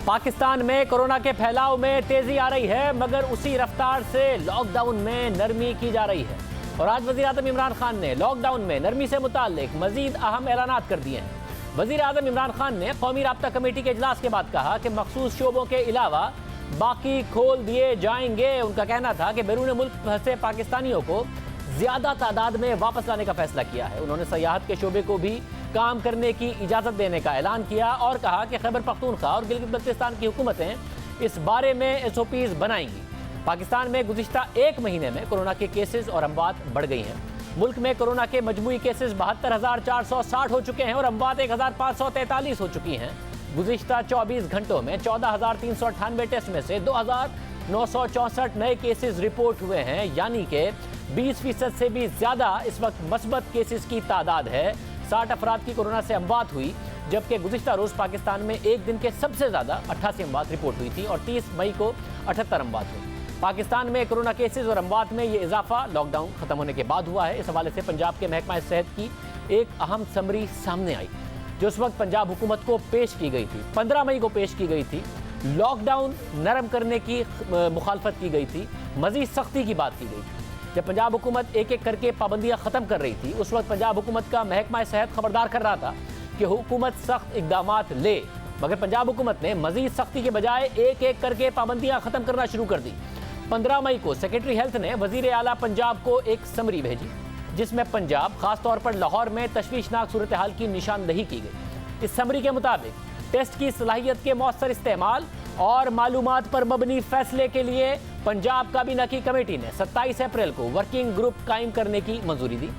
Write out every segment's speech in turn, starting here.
पाकिस्तान में कोरोना के फैलाव में तेजी आ रही है, मगर उसी रफ्तार से लॉकडाउन में नरमी की जा रही है। और आज वज़ीर आज़म इमरान खान ने लॉकडाउन में नरमी से मुताल्लिक मजीद अहम ऐलानात कर दिए हैं। वज़ीर आज़म इमरान खान ने कौमी राब्ता कमेटी के इजलास के बाद कहा कि मखसूस शोबों के अलावा बाकी खोल दिए जाएंगे। उनका कहना था कि बैरून मुल्क फंसे पाकिस्तानियों को ज़्यादा तादाद में वापस लाने का फैसला किया है। उन्होंने सयाहत के शोबे को भी काम करने की इजाज़त देने का ऐलान किया और कहा कि खैबर पख्तूनख्वा और गिलगित बल्तिस्तान की हुकूमतें इस बारे में SOPs बनाएंगी। पाकिस्तान में गुज़िश्ता एक महीने में कोरोना के केसेस और अमवात बढ़ गई हैं। मुल्क में कोरोना के मजमूई केसेस 72,460 हो चुके हैं और अमवात 1,543 हो चुकी हैं। गुज़िश्ता 24 घंटों में 14,398 टेस्ट में से 2,964 नए केसेस रिपोर्ट हुए हैं, यानी कि 20% से भी ज़्यादा इस वक्त मस्बत केसेस की तादाद है। 60 अफराद की कोरोना से अमवात हुई, जबकि गुज़िश्ता रोज़ पाकिस्तान में एक दिन के सबसे ज़्यादा 88 अमवात रिपोर्ट हुई थी और 30 मई को 78 अमवात हुई। पाकिस्तान में कोरोना केसेस और अमवात में ये इजाफा लॉकडाउन ख़त्म होने के बाद हुआ है। इस हवाले से पंजाब के महकमा सेहत की एक अहम समरी सामने आई, जो उस वक्त पंजाब हुकूमत को पेश की गई थी। 15 मई को पेश की गई थी। लॉकडाउन नरम करने की मुखालफत की गई थी, मज़ीद सख्ती की बात की गई थी। जब पंजाब हुकूमत एक एक करके पाबंदियां ख़त्म कर रही थी, उस वक्त पंजाब हुकूमत का महकमा सेहत खबरदार कर रहा था कि हुकूमत सख्त इक़दामात ले, मगर पंजाब हुकूमत ने मज़ीद सख्ती के बजाय एक एक करके पाबंदियां ख़त्म करना शुरू कर दी। 15 मई को सेक्रेटरी हेल्थ ने वज़ीर आला पंजाब को एक समरी भेजी, जिसमें पंजाब ख़ास तौर पर लाहौर में तशवीशनाक सूरत हाल की निशानदही की गई। इस समरी के मुताबिक टेस्ट की सलाहियत के मौसर इस्तेमाल और मालूमात पर मबनी फैसले के लिए पंजाब काबीना की कमेटी ने 27 अप्रैल को वर्किंग ग्रुप कायम करने की मंजूरी दी।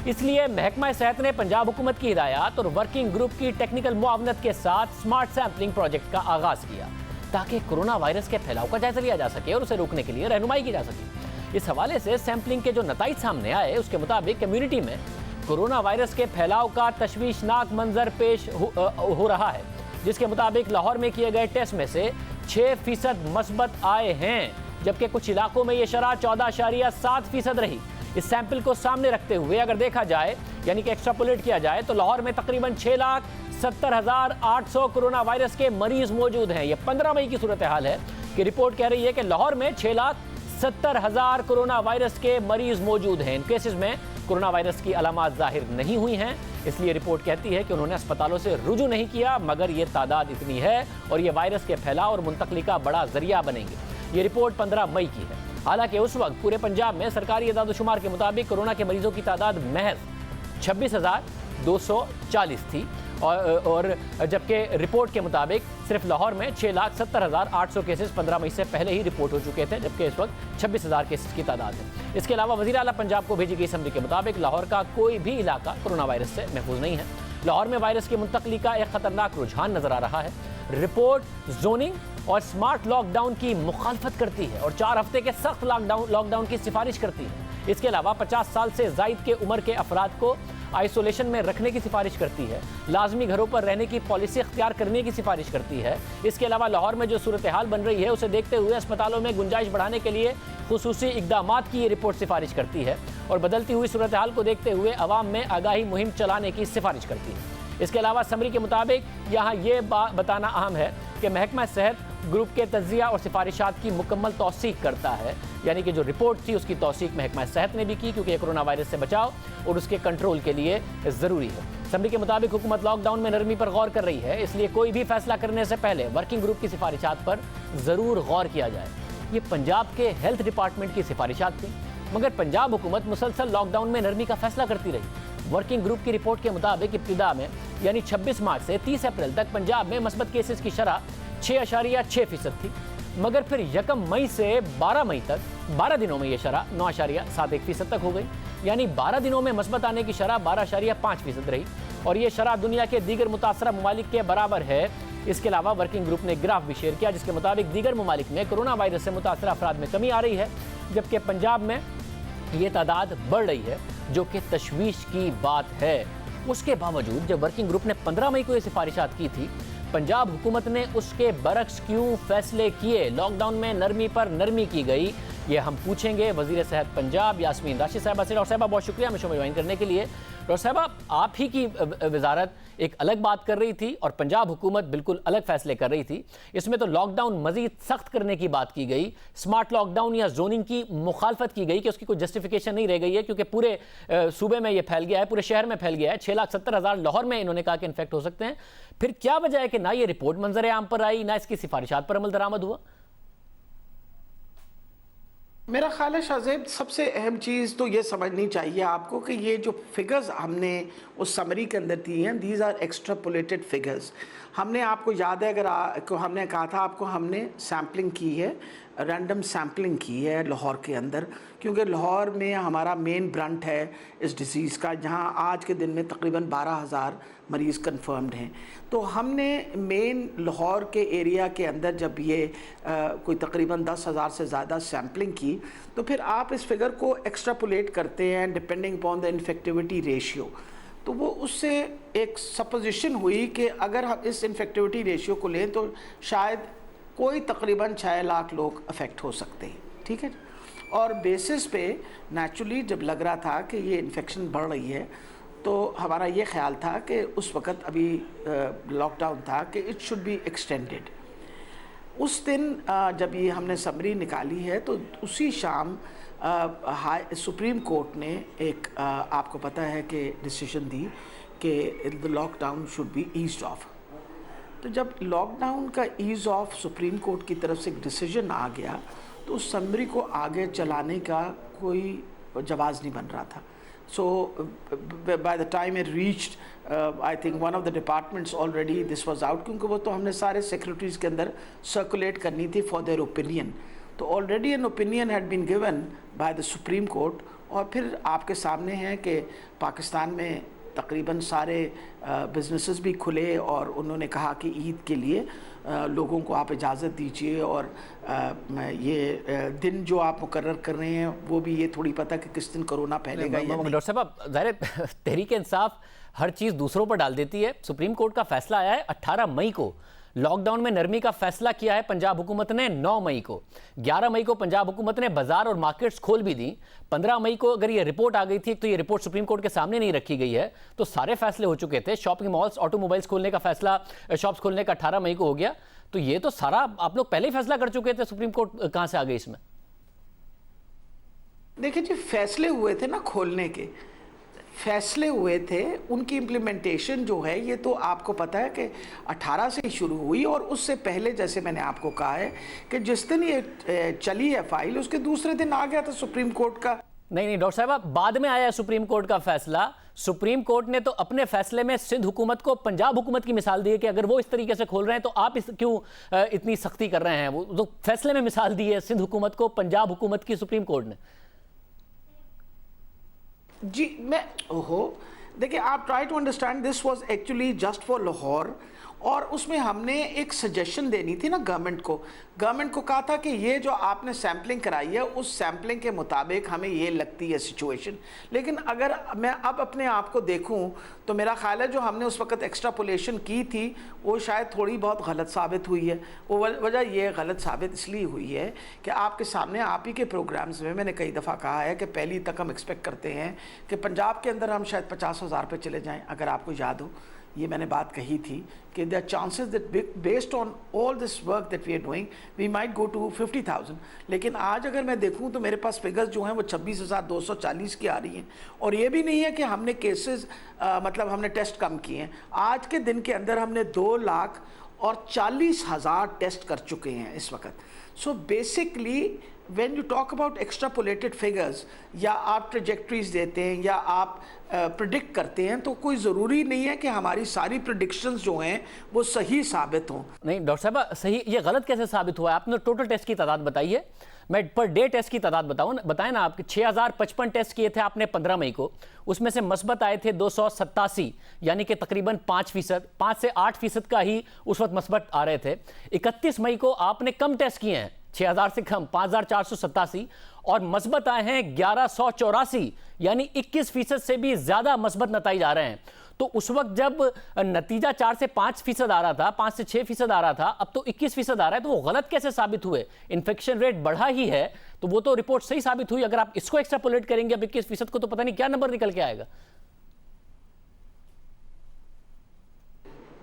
इसलिए महकमा सेहत ने पंजाब हुकूमत की हिदायत और वर्किंग ग्रुप की टेक्निकल मुआवनत के साथ स्मार्ट सैम्पलिंग प्रोजेक्ट का आगाज़ किया, ताकि कोरोना वायरस के फैलाव का जायजा लिया जा सके और उसे रोकने के लिए रहनुमाई की जा सके। इस हवाले से सैम्पलिंग के जो नताइज सामने आए, उसके मुताबिक कम्यूनिटी में कोरोना वायरस के फैलाव का तशवीशनाक मंजर पेश हो रहा है, जिसके मुताबिक लाहौर में किए गए टेस्ट में से 6% मस्बत आए हैं, जबकि कुछ इलाकों में ये शरह 14.7% रही। इस सैंपल को सामने रखते हुए अगर देखा जाए, यानी कि एक्स्ट्रापोलेट किया जाए, तो लाहौर में तकरीबन 6,70,800 कोरोना वायरस के मरीज मौजूद हैं। ये 15 मई की सूरत हाल है कि रिपोर्ट कह रही है कि लाहौर में 6,70,000 कोरोना वायरस के मरीज मौजूद हैं। इन केसेस में कोरोना वायरस की अलामात जाहिर नहीं हुई हैं, इसलिए रिपोर्ट कहती है कि उन्होंने अस्पतालों से रुजू नहीं किया, मगर ये तादाद इतनी है और ये वायरस के फैलाव और मुंतकली का बड़ा जरिया बनेंगे। ये रिपोर्ट 15 मई की है। हालांकि उस वक्त पूरे पंजाब में सरकारी इदाद-ओ-शुमार के मुताबिक कोरोना के मरीजों की तादाद महज 26,240 थी और जबकि रिपोर्ट के मुताबिक सिर्फ लाहौर में 6,70,800 केसेस 15 मई से पहले ही रिपोर्ट हो चुके थे, जबकि इस वक्त 26,000 केसेस की तादाद है। इसके अलावा वज़ीर आला पंजाब को भेजी गई समरी के मुताबिक लाहौर का कोई भी इलाका कोरोना वायरस से महफूज नहीं है। लाहौर में वायरस की मुंतकली का एक खतरनाक रुझान नजर आ रहा है। रिपोर्ट जोनिंग और स्मार्ट लॉकडाउन की मुखालफत करती है और 4 हफ्ते के सख्त लॉकडाउन की सिफारिश करती है। इसके अलावा 50 साल से ज़ायद के उम्र के अफराद को आइसोलेशन में रखने की सिफारिश करती है, लाजमी घरों पर रहने की पॉलिसी अख्तियार करने की सिफारिश करती है। इसके अलावा लाहौर में जो सूरत हाल बन रही है, उसे देखते हुए अस्पतालों में गुंजाइश बढ़ाने के लिए खुसूसी इक़दामात की ये रिपोर्ट सिफारिश करती है और बदलती हुई सूरत हाल को देखते हुए अवाम में आगाही मुहिम चलाने की सिफारिश करती है। इसके अलावा समरी के मुताबिक यहाँ ये बताना अहम है कि महकमा सेहत ग्रुप के तज्जिया और सिफारिशात की मुकम्मल तौसीक करता है, यानी कि जो रिपोर्ट थी उसकी तौसीक महकमा सेहत ने भी की, क्योंकि कोरोना वायरस से बचाव और उसके कंट्रोल के लिए ज़रूरी है। समरी के मुताबिक हुकूमत लॉकडाउन में नरमी पर गौर कर रही है, इसलिए कोई भी फैसला करने से पहले वर्किंग ग्रुप की सिफारिशात पर ज़रूर गौर किया जाए। ये पंजाब के हेल्थ डिपार्टमेंट की सिफारिशात थी, मगर पंजाब हुकूमत मुसलसल लॉकडाउन में नरमी का फैसला करती रही। वर्किंग ग्रुप की रिपोर्ट के मुताबिक इब्तिदा में यानी 26 मार्च से 30 अप्रैल तक पंजाब में मस्बत केसेस की शरह 6.6% थी, मगर फिर 1 मई से 12 मई तक 12 दिनों में ये शरह 9.71% तक हो गई, यानी 12 दिनों में मस्बत आने की शरह 12.5% रही और ये शरह दुनिया के दीगर मुतासरा ममालिक के बराबर है। इसके अलावा वर्किंग ग्रुप ने ग्राफ भी शेयर किया, जिसके मुताबिक दीगर ममालिक में कोरोना वायरस से मुतासरा अफराद में कमी आ रही है, जबकि पंजाब में ये तादाद बढ़ रही है, जो कि तशवीश की बात है। उसके बावजूद जब वर्किंग ग्रुप ने 15 मई को ये सिफारिशात की थी, पंजाब हुकूमत ने उसके बरक्स क्यों फैसले किए? लॉकडाउन में नरमी पर नरमी की गई, ये हम पूछेंगे वज़ीर सेहत पंजाब यास्मीन राशिद साहिबा से। और साहिबा बहुत शुक्रिया हमें शो में ज्वाइन करने के लिए। ڈاکٹر صاحبہ آپ ہی کی وزارت ایک الگ بات کر رہی تھی اور پنجاب حکومت بالکل الگ فیصلے کر رہی تھی. اس میں تو لاک ڈاؤن مزید سخت کرنے کی بات کی گئی, سمارٹ لاک ڈاؤن یا زوننگ کی مخالفت کی گئی کہ اس کی کوئی جسٹیفیکیشن نہیں رہ گئی ہے کیونکہ پورے صوبے میں یہ پھیل گیا ہے, پورے شہر میں پھیل گیا ہے. 6,70,000 لاہور میں انہوں نے کہا کہ انفیکٹ ہو سکتے ہیں. پھر کیا وجہ ہے کہ نہ یہ رپورٹ منظر عام پر آئی, نہ اس کی سفارشات پر عمل درآمد ہوا؟ میرا خیال ہے شاہزیب سب سے اہم چیز تو یہ سمجھنی چاہیے آپ کو کہ یہ جو فگرز ہم نے اس سمری کے اندر دی ہیں, دیز آر ایکسٹراپولیٹڈ فگرز. ہم نے آپ کو یاد ہے اگر ہم نے کہا تھا آپ کو, ہم نے سیمپلنگ کی ہے, رینڈم سیمپلنگ کی ہے لاہور کے اندر, کیونکہ لاہور میں ہمارا مین برنٹ ہے اس ڈیزیز کا, جہاں آج کے دن میں تقریباً 12,000 مریض کنفرمڈ ہیں. تو ہم نے مین لاہور کے ایریا کے اندر جب یہ کوئی تقریباً 10,000 سے زیادہ سیمپلنگ کی, تو پھر آپ اس فگر کو ایکسٹراپولیٹ کرتے ہیں ڈپینڈنگ اپون دا انفیکٹیوٹی ریشیو. تو وہ اس سے ایک سپوزیشن ہوئی کہ اگر ہم اس انفیکٹیوٹی ریشیو کو لیں تو شاید کوئی تقریباً 6 لاکھ لوگ افیکٹ ہو سکتے ہیں. ٹھیک ہے, اور بیسس پہ نیچرلی جب لگ رہا تھا کہ یہ انفیکشن بڑھ رہی ہے تو ہمارا یہ خیال تھا کہ اس وقت ابھی لاک ڈاؤن تھا کہ اٹ شوڈ بی ایکسٹینڈڈ. اس دن جب یہ ہم نے سمری نکالی ہے تو اسی شام سپریم کورٹ نے ایک آپ کو پتہ ہے کہ ڈیسیژن دی کہ lock down should be eased off. تو جب لاک ڈاؤن کا ایز آف سپریم کورٹ کی طرف سے ایک ڈیسیژن آ گیا تو اس سمری کو آگے چلانے کا کوئی جواز نہیں بن رہا تھا. So by the time it reached, I think one of the departments already this was out, کیونکہ وہ تو ہم نے سارے سیکریٹریز کے اندر سرکولیٹ کرنی تھی for their opinion. تو already an opinion had been given by the Supreme Court, اور پھر آپ کے سامنے ہے کہ پاکستان میں تقریباً سارے بزنسز بھی کھلے اور انہوں نے کہا کہ عید کے لیے لوگوں کو آپ اجازت دیجیے, اور یہ دن جو آپ مقرر کر رہے ہیں وہ بھی یہ تھوڑی پتہ کہ کس دن کرونا پھیلے گا. ڈاکٹر صاحب ظاہر تحریک انصاف ہر چیز دوسروں پر ڈال دیتی ہے. سپریم کورٹ کا فیصلہ آیا ہے 18 مئی کو, لاک ڈاؤن میں نرمی کا فیصلہ کیا ہے پنجاب حکومت نے 9 مئی کو, 11 مئی کو پنجاب حکومت نے بازار اور مارکیٹس کھول بھی دیں, 15 مئی کو اگر یہ رپورٹ آ گئی تھی تو یہ رپورٹ سپریم کورٹ کے سامنے نہیں رکھی گئی ہے, تو سارے فیصلے ہو چکے تھے. شاپنگ مالز, آٹو موبائلز کھولنے کا فیصلہ, شاپس کھولنے کا 18 مئی کو ہو گیا. تو یہ تو سارا آپ لوگ پہلے ہی فیصلہ کر چکے تھے, سپریم کورٹ کہاں سے آ گئی اس میں؟ دیکھیں جی, فیصلے ہوئے تھے نا کھولنے کے, فیصلے ہوئے تھے, ان کی امپلیمنٹیشن جو ہے یہ تو آپ کو پتہ ہے کہ 18 سے شروع ہوئی, اور اس سے پہلے جیسے میں نے آپ کو کہا ہے کہ جس دن یہ چلی ہے فائل اس کے دوسرے دن آ گیا تھا سپریم کورٹ کا. نہیں ڈاکٹر صاحب, بعد میں آیا سپریم کورٹ کا فیصلہ. سپریم کورٹ نے تو اپنے فیصلے میں سندھ حکومت کو پنجاب حکومت کی مثال دی ہے کہ اگر وہ اس طریقے سے کھول رہے ہیں تو آپ کیوں اتنی سختی کر رہے ہیں. وہ تو فیصلے میں مثال دی ہے سندھ حکومت کو پنجاب حکومت کی سپریم کورٹ نے. جی میں دیکھیں, آپ try to understand this was actually just for Lahore, اور اس میں ہم نے ایک سجیشن دینی تھی نا گورنمنٹ کو کہا تھا کہ یہ جو آپ نے سیمپلنگ کرائی ہے اس سیمپلنگ کے مطابق ہمیں یہ لگتی ہے سچویشن. لیکن اگر میں اب اپنے آپ کو دیکھوں تو میرا خیال ہے جو ہم نے اس وقت ایکسٹراپولیشن کی تھی وہ شاید تھوڑی بہت غلط ثابت ہوئی ہے. وہ وجہ یہ غلط ثابت اس لیے ہوئی ہے کہ آپ کے سامنے آپ ہی کے پروگرامز میں نے کئی دفعہ کہا ہے کہ پہلی تک ہم ایکسپیکٹ کرتے ہیں کہ پنجاب کے اندر ہم شاید 50,000 پہ چلے جائیں. اگر آپ کو یاد ہو یہ میں نے بات کہی تھی کہ there are chances that based on all this work that we are doing we might go to 50,000. لیکن آج اگر میں دیکھوں تو میرے پاس فگرز جو ہیں وہ 26,240 کی آ رہی ہیں, اور یہ بھی نہیں ہے کہ ہم نے کیسز مطلب ہم نے ٹیسٹ کم کیے ہیں. آج کے دن کے اندر ہم نے 2,40,000 ٹیسٹ کر چکے ہیں اس وقت. So basically when you talk about extrapolated figures یا آپ ٹریجیکٹریز دیتے ہیں یا آپ پریڈکٹ کرتے ہیں تو کوئی ضروری نہیں ہے کہ ہماری ساری پریڈکشنز جو ہیں وہ صحیح ثابت ہوں. نہیں ڈاکٹر صاحب, صحیح یہ غلط کیسے ثابت ہوا ہے؟ آپ نے ٹوٹل ٹیسٹ کی تعداد بتائی ہے, میں پر ڈے ٹیسٹ کی تعداد بتائیں نا آپ. 6,055 ٹیسٹ کیے تھے آپ نے 15 مئی کو, اس میں سے مثبت آئے تھے 287, یعنی کہ تقریباً 5%, 5 سے 8% کا ہی اس وقت مثبت آ رہے تھے. 31 مئی کو آپ نے کم ٹیسٹ کیے ہیں, 6,000 سے کم, 5,487, اور مثبت آئے ہیں 1,184, یعنی 21% سے بھی زیادہ مثبت نتائج آ رہے ہیں. تو اس وقت جب نتیجہ 4 سے 5% آ رہا تھا, 5 سے 6% آ رہا تھا, اب تو 21% آ رہا ہے, تو وہ غلط کیسے ثابت ہوئے؟ انفیکشن ریٹ بڑھا ہی ہے تو وہ تو رپورٹ صحیح ثابت ہوئی. اگر آپ اس کو ایکسٹراپولیٹ کریں گے اب 21% کو تو پتہ نہیں کیا نمبر نکل کے آئے گا.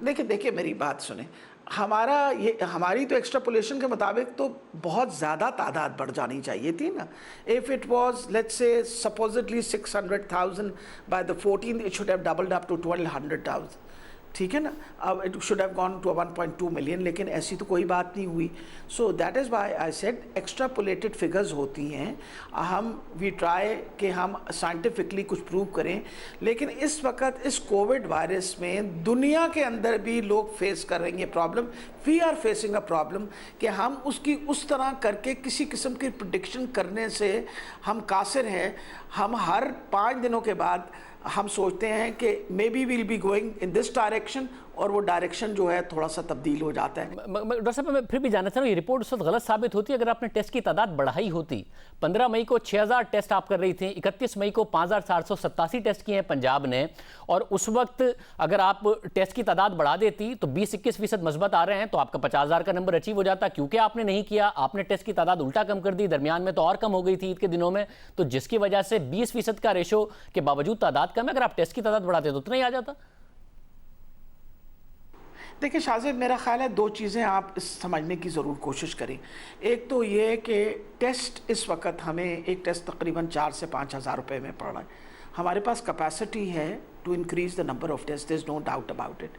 देखिए मेरी बात सुने, हमारी तो एक्स्ट्रापोलेशन के मुताबिक तो बहुत ज़्यादा तादाद बढ़ जानी चाहिए थी ना। If it was let's say supposedly 600,000 by the 14th, it should have doubled up to 1200,000, ठीक है ना। अब it should have gone to 1.2 million, लेकिन ऐसी तो कोई बात नहीं हुई। So that is why I said extrapolated figures होती हैं। वी ट्राई कि हम साइंटिफिकली कुछ प्रूव करें, लेकिन इस वक्त इस कोविड वायरस में दुनिया के अंदर भी लोग फेस कर रहे हैं problem. We are facing a problem कि हम उसकी उस तरह करके किसी किस्म की प्रिडिक्शन करने से हम कासिर हैं। हम हर 5 दिनों के बाद हम सोचते हैं कि may be will be going in this direction, और वो डायरेक्शन जो है थोड़ा सा तब्दील हो जाता है। डॉक्टर साहब, मैं फिर भी जानना चाह रहा हूँ, ये रिपोर्ट उस वक्त गलत साबित होती अगर आपने टेस्ट की तादाद बढ़ाई होती। 15 मई को 6000 टेस्ट आप कर रही थी, 31 मई को 5487 टेस्ट किए हैं पंजाब ने, और उस वक्त अगर आप टेस्ट की तादाद बढ़ा देती तो 20-21% मस्बत आ रहे हैं, तो आपका 50,000 का नंबर अचीव हो जाता। क्योंकि आपने नहीं किया, आपने टेस्ट की तादाद उल्टा कम कर दी, दरमियान में तो और कम हो गई थी ईद के दिनों में, तो जिसकी वजह से 20% का रेशो के बावजूद तादाद कम है। अगर आप टेस्ट की तादाद बढ़ाते तो उतना ही आ जाता। देखिए शाहजेब, मेरा ख्याल है 2 चीज़ें आप इस समझने की ज़रूर कोशिश करें। एक तो ये है कि टेस्ट इस वक्त हमें एक टेस्ट तकरीबन 4 से 5 हज़ार रुपये में पड़ रहा है। हमारे पास कैपेसिटी है to increase the number of test, there is no doubt about it,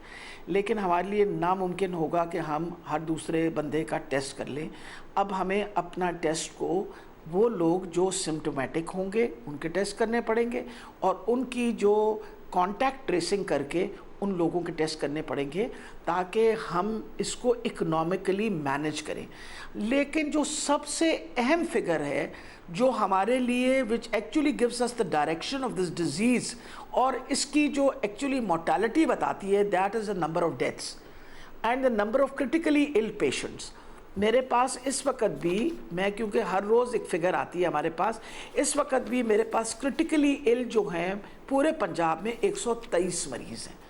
लेकिन हमारे लिए नामुमकिन होगा कि हम हर दूसरे बंदे का टेस्ट कर लें। अब हमें अपना टेस्ट को वो लोग जो सिम्टोमेटिक होंगे उनके टेस्ट करने पड़ेंगे, और उनकी जो कॉन्टैक्ट ट्रेसिंग करके उन लोगों के टेस्ट करने पड़ेंगे, ताकि हम इसको इकोनॉमिकली मैनेज करें। लेकिन जो सबसे अहम फिगर है जो हमारे लिए which actually gives us the direction of this disease, और इसकी जो एक्चुअली मोर्टेलिटी बताती है, that is the number of deaths and the number of critically ill patients. मेरे पास इस वक्त भी, मैं क्योंकि हर रोज़ एक फ़िगर आती है हमारे पास, इस वक्त भी मेरे पास क्रिटिकली इल जो हैं पूरे पंजाब में 123 मरीज़ हैं।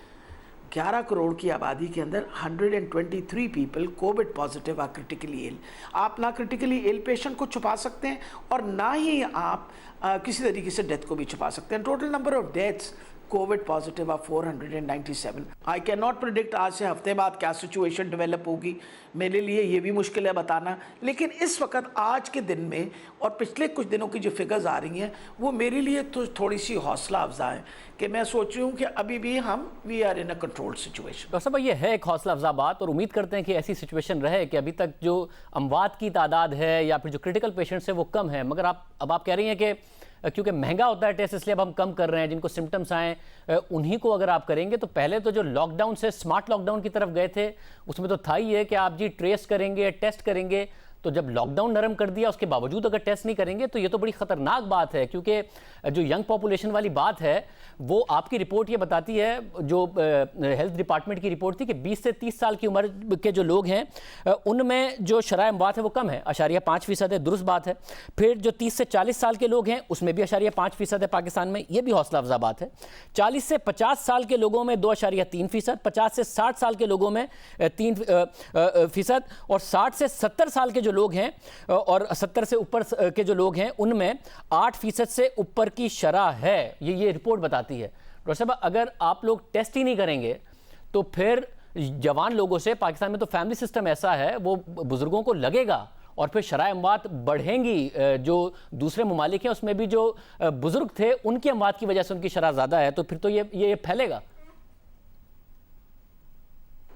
11 करोड़ की आबादी के अंदर 123 people covid positive are critically ill. आप ना क्रिटिकली इल पेशेंट को छुपा सकते हैं, और ना ही आप किसी तरीके से डेथ को भी छुपा सकते हैं। Total number of deaths covid positive आ 497। आई कैन नॉट प्रिडिक्ट आज से हफ्ते बाद क्या सिचुएशन डेवलप होगी, मेरे लिए ये भी मुश्किल है बताना। लेकिन इस वक्त आज के दिन में और पिछले कुछ दिनों की जो फिगर्स आ रही हैं, वो मेरे लिए तो थोड़ी सी हौसला अफजा है कि मैं सोच रही हूँ कि अभी भी we are in a controlled situation. Doctor साहब, ये है एक हौसला अफजा बात, और उम्मीद करते हैं कि ऐसी सिचुएशन रहे कि अभी तक जो अमवात की तादाद है या फिर जो क्रिटिकल पेशेंट्स है वो कम है। मगर अब आप कह रही हैं कि क्योंकि महंगा होता है टेस्ट, इसलिए अब हम कम कर रहे हैं। जिनको सिम्टम्स आए उन्हीं को अगर आप करेंगे, तो पहले तो जो लॉकडाउन से स्मार्ट लॉकडाउन की तरफ गए थे, उसमें तो था ही है कि आप जी ट्रेस करेंगे, टेस्ट करेंगे। तो जब लॉकडाउन नरम कर दिया, उसके बावजूद अगर टेस्ट नहीं करेंगे, तो ये तो बड़ी ख़तरनाक बात है। क्योंकि जो यंग पॉपुलेशन वाली बात है, वो आपकी रिपोर्ट ये बताती है, जो हेल्थ डिपार्टमेंट की रिपोर्ट थी, कि 20 से 30 साल की उम्र के जो लोग हैं उनमें जो शरह अमवात है वो कम है, 0.5% है, दुरुस्त बात है। फिर जो 30 से 40 साल के लोग हैं उसमें भी 0.5% है पाकिस्तान में, ये भी हौसला अफजा बात है। 40 से 50 साल के लोगों में 2.3%, 50 से 60 साल के लोगों में 3%, और 60 से 70 साल के जो लोग हैं और 70 से ऊपर के जो लोग हैं उनमें 8% से ऊपर की शरह है। ये रिपोर्ट बताती है। डॉक्टर साहब, अगर आप लोग टेस्ट ही नहीं करेंगे तो फिर जवान लोगों से, पाकिस्तान में तो फैमिली सिस्टम ऐसा है, वो बुजुर्गों को लगेगा और फिर शरह अमवात बढ़ेंगी। जो दूसरे ममालिक हैं उसमें भी जो बुजुर्ग थे उनकी अमवात की वजह से उनकी शरह ज़्यादा है, तो फिर तो ये फैलेगा।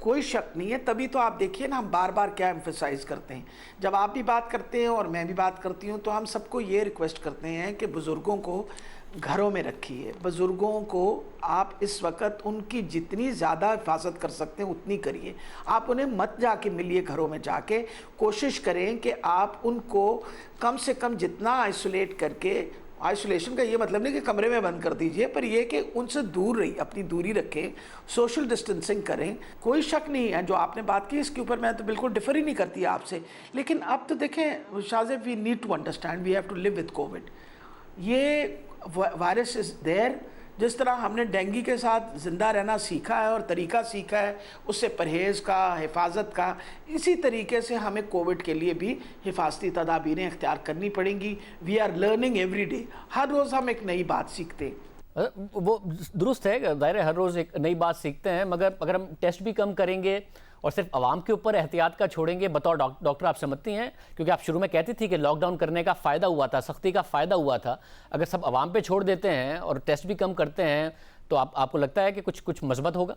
कोई शक नहीं है। तभी तो आप देखिए ना, हम बार बार क्या एम्फेसाइज करते हैं, जब आप भी बात करते हैं और मैं भी बात करती हूँ, तो हम सबको ये रिक्वेस्ट करते हैं कि बुज़ुर्गों को घरों में रखिए। बुज़ुर्गों को आप इस वक्त उनकी जितनी ज़्यादा हिफाजत कर सकते हैं उतनी करिए। आप उन्हें मत जाके मिलिए, घरों में जाके कोशिश करें कि आप उनको कम से कम जितना आइसोलेट करके, आइसोलेशन का ये मतलब नहीं कि कमरे में बंद कर दीजिए, पर ये कि उनसे दूर रही, अपनी दूरी रखें, सोशल डिस्टेंसिंग करें। कोई शक नहीं है, जो आपने बात की इसके ऊपर मैं तो बिल्कुल डिफर ही नहीं करती आपसे। लेकिन अब तो देखें Shahzeb, we need to understand, we have to live with covid. ये वायरस इज़ देयर। जिस तरह हमने डेंगू के साथ ज़िंदा रहना सीखा है और तरीका सीखा है उससे परहेज़ का, हिफाजत का, इसी तरीके से हमें कोविड के लिए भी हिफाजती तदाबीरें इख्तियार करनी पड़ेंगी। We are learning every day, हर रोज़ हम एक नई बात सीखते हैं। وہ درست ہے، ظاہر ہے ہر روز ایک نئی بات سیکھتے ہیں، مگر اگر ہم ٹیسٹ بھی کم کریں گے اور صرف عوام کے اوپر احتیاط کا چھوڑیں گے، بطور ڈاکٹر آپ سمجھتی ہیں، کیونکہ آپ شروع میں کہتی تھی کہ لاک ڈاؤن کرنے کا فائدہ ہوا تھا، سختی کا فائدہ ہوا تھا، اگر سب عوام پہ چھوڑ دیتے ہیں اور ٹیسٹ بھی کم کرتے ہیں تو آپ کو لگتا ہے کہ کچھ مثبت ہوگا؟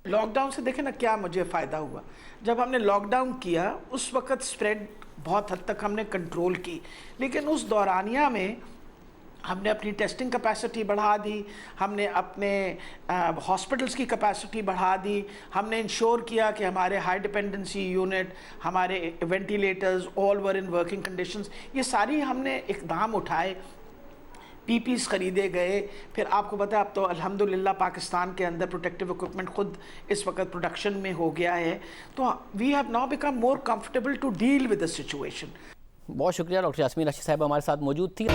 لاک ڈاؤن سے دیکھیں نا کیا مجھے فائدہ ہوا، جب ہم نے لاک ڈاؤن کیا اس وقت سپریڈ بہت حد تک ہم نے کنٹرول کی، لیکن اس دورانیہ میں ہم نے اپنی ٹیسٹنگ کیپیسٹی بڑھا دی، ہم نے اپنے ہاسپٹلس کی کیپیسٹی بڑھا دی، ہم نے انشور کیا کہ ہمارے ہائی ڈیپینڈنسی یونٹ، ہمارے ventilators all were in working conditions, یہ ساری ہم نے اقدام اٹھائے، پی پیز خریدے گئے، پھر آپ کو پتہ ہے اب تو الحمدللہ پاکستان کے اندر پروٹیکٹیو اکوپمنٹ خود اس وقت پروڈکشن میں ہو گیا ہے، تو we have now become more comfortable to deal with the situation. بہت شکریہ ڈاکٹر یاسمین رشید صاحب ہمارے ساتھ موجود تھی۔